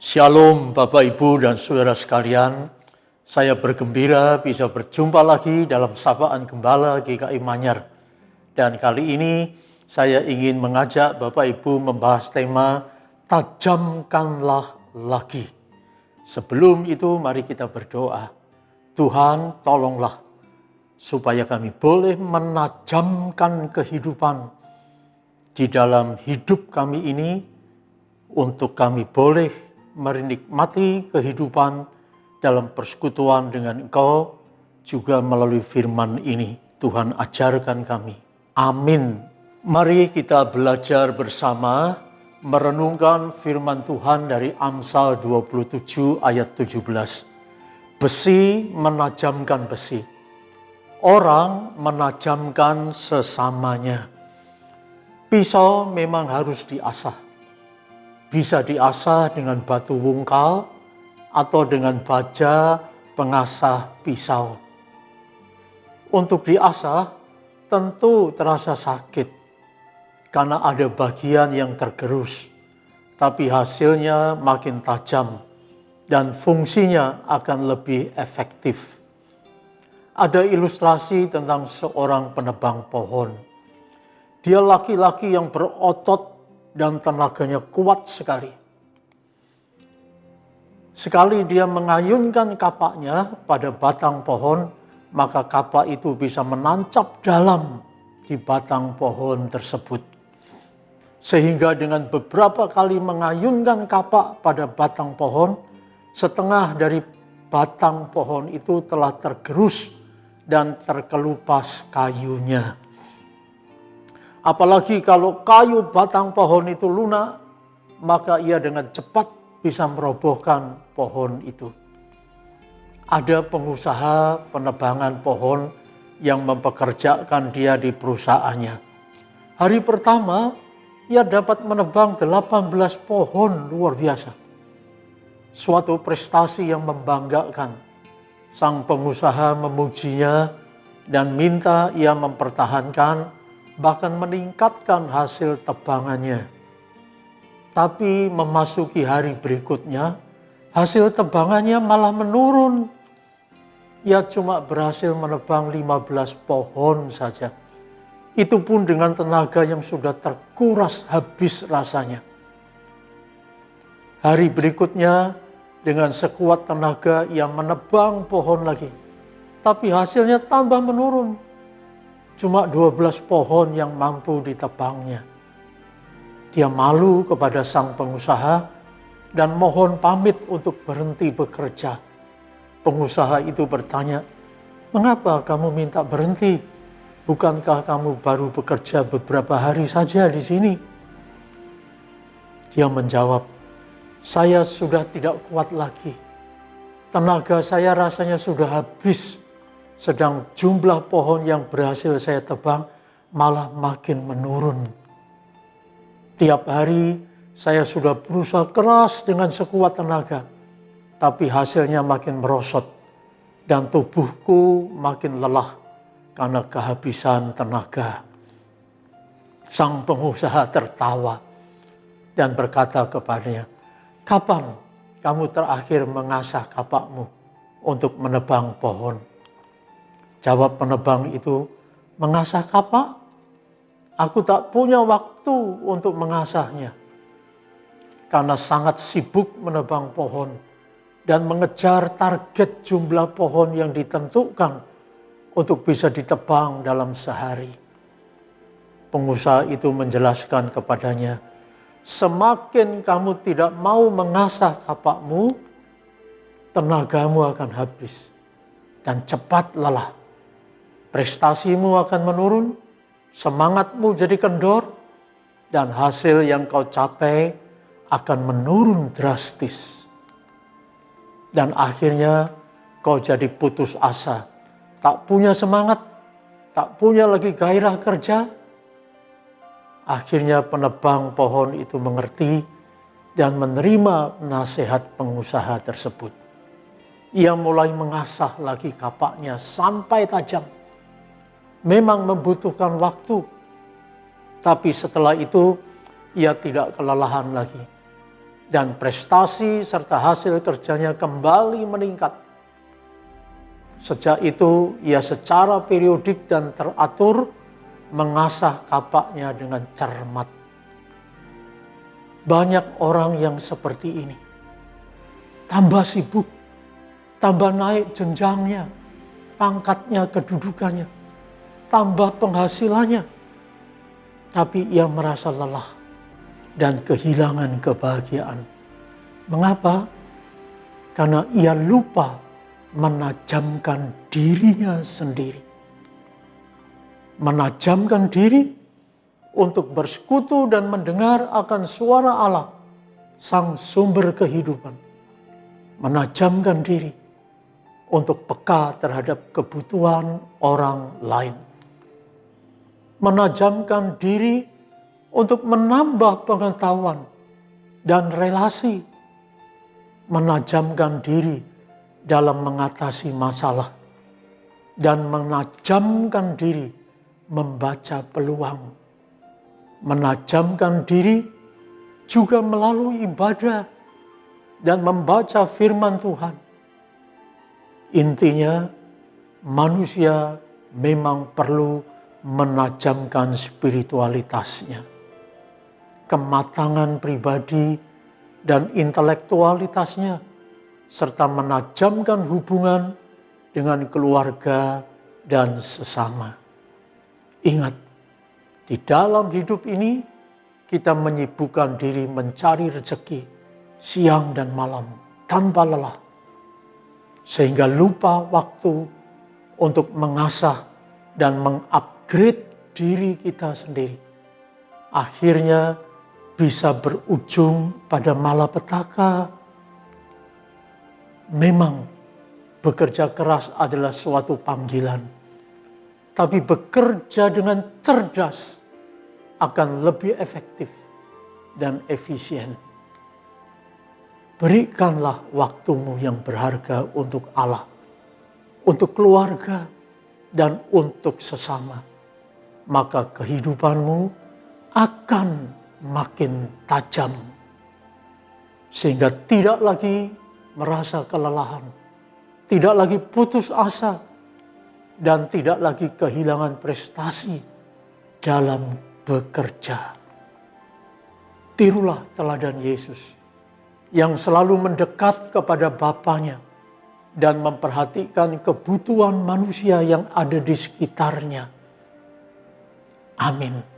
Shalom Bapak Ibu dan Saudara sekalian, saya bergembira bisa berjumpa lagi dalam Sapaan Gembala GKI Manyar. Dan kali ini saya ingin mengajak Bapak Ibu membahas tema Tajamkanlah Lagi. Sebelum itu mari kita berdoa. Tuhan tolonglah supaya kami boleh menajamkan kehidupan di dalam hidup kami ini, untuk kami boleh menikmati kehidupan dalam persekutuan dengan Engkau, juga melalui firman ini. Tuhan ajarkan kami. Amin. Mari kita belajar bersama merenungkan firman Tuhan dari Amsal 27 ayat 17. Besi menajamkan besi. Orang menajamkan sesamanya. Pisau memang harus diasah. Bisa diasah dengan batu wungkal atau dengan baja pengasah pisau. Untuk diasah tentu terasa sakit karena ada bagian yang tergerus, tapi hasilnya makin tajam dan fungsinya akan lebih efektif. Ada ilustrasi tentang seorang penebang pohon. Dia laki-laki yang berotot dan tenaganya kuat sekali. Sekali dia mengayunkan kapaknya pada batang pohon, maka kapak itu bisa menancap dalam di batang pohon tersebut. Sehingga dengan beberapa kali mengayunkan kapak pada batang pohon, setengah dari batang pohon itu telah tergerus dan terkelupas kayunya. Apalagi kalau kayu batang pohon itu lunak, maka ia dengan cepat bisa merobohkan pohon itu. Ada pengusaha penebangan pohon yang mempekerjakan dia di perusahaannya. Hari pertama, ia dapat menebang 18 pohon, luar biasa. Suatu prestasi yang membanggakan. Sang pengusaha memujinya dan minta ia mempertahankan, bahkan meningkatkan hasil tebangannya. Tapi memasuki hari berikutnya, hasil tebangannya malah menurun. Ia cuma berhasil menebang 15 pohon saja. Itu pun dengan tenaga yang sudah terkuras habis rasanya. Hari berikutnya, dengan sekuat tenaga ia menebang pohon lagi. Tapi hasilnya tambah menurun. Cuma 12 pohon yang mampu ditebangnya. Dia malu kepada sang pengusaha dan mohon pamit untuk berhenti bekerja. Pengusaha itu bertanya, "Mengapa kamu minta berhenti? Bukankah kamu baru bekerja beberapa hari saja di sini?" Dia menjawab, "Saya sudah tidak kuat lagi. Tenaga saya rasanya sudah habis. Sedang jumlah pohon yang berhasil saya tebang malah makin menurun. Tiap hari saya sudah berusaha keras dengan sekuat tenaga, tapi hasilnya makin merosot dan tubuhku makin lelah karena kehabisan tenaga." Sang pengusaha tertawa dan berkata kepadanya, "Kapan kamu terakhir mengasah kapakmu untuk menebang pohon?" Jawab penebang itu, "Mengasah kapak? Aku tak punya waktu untuk mengasahnya. Karena sangat sibuk menebang pohon dan mengejar target jumlah pohon yang ditentukan untuk bisa ditebang dalam sehari." Pengusaha itu menjelaskan kepadanya, "Semakin kamu tidak mau mengasah kapakmu, tenagamu akan habis dan cepat lelah. Prestasimu akan menurun, semangatmu jadi kendor, dan hasil yang kau capai akan menurun drastis. Dan akhirnya kau jadi putus asa, tak punya semangat, tak punya lagi gairah kerja." Akhirnya penebang pohon itu mengerti dan menerima nasihat pengusaha tersebut. Ia mulai mengasah lagi kapaknya sampai tajam. Memang membutuhkan waktu, tapi setelah itu ia tidak kelelahan lagi. dan prestasi serta hasil kerjanya kembali meningkat. Sejak itu ia secara periodik dan teratur mengasah kapaknya dengan cermat. Banyak orang yang seperti ini. Tambah sibuk, tambah naik jenjangnya, pangkatnya, kedudukannya, tambah penghasilannya. Tapi ia merasa lelah dan kehilangan kebahagiaan. Mengapa? Karena ia lupa menajamkan dirinya sendiri. Menajamkan diri untuk bersekutu dan mendengar akan suara Allah, Sang Sumber kehidupan. Menajamkan diri untuk peka terhadap kebutuhan orang lain. Menajamkan diri untuk menambah pengetahuan dan relasi. Menajamkan diri dalam mengatasi masalah. Dan menajamkan diri membaca peluang. Menajamkan diri juga melalui ibadah dan membaca firman Tuhan. Intinya, manusia memang perlu menajamkan spiritualitasnya. Kematangan pribadi dan intelektualitasnya, serta menajamkan hubungan dengan keluarga dan sesama. Ingat, di dalam hidup ini kita menyibukkan diri mencari rezeki siang dan malam tanpa lelah, sehingga lupa waktu untuk mengasah dan mengupgrade diri kita sendiri. Akhirnya bisa berujung pada malapetaka. Memang bekerja keras adalah suatu panggilan, tapi bekerja dengan cerdas akan lebih efektif dan efisien. Berikanlah waktumu yang berharga untuk Allah, untuk keluarga, dan untuk sesama. Maka kehidupanmu akan makin tajam. Sehingga tidak lagi merasa kelelahan, tidak lagi putus asa, dan tidak lagi kehilangan prestasi dalam bekerja. Tirulah teladan Yesus yang selalu mendekat kepada Bapanya dan memperhatikan kebutuhan manusia yang ada di sekitarnya. Amin.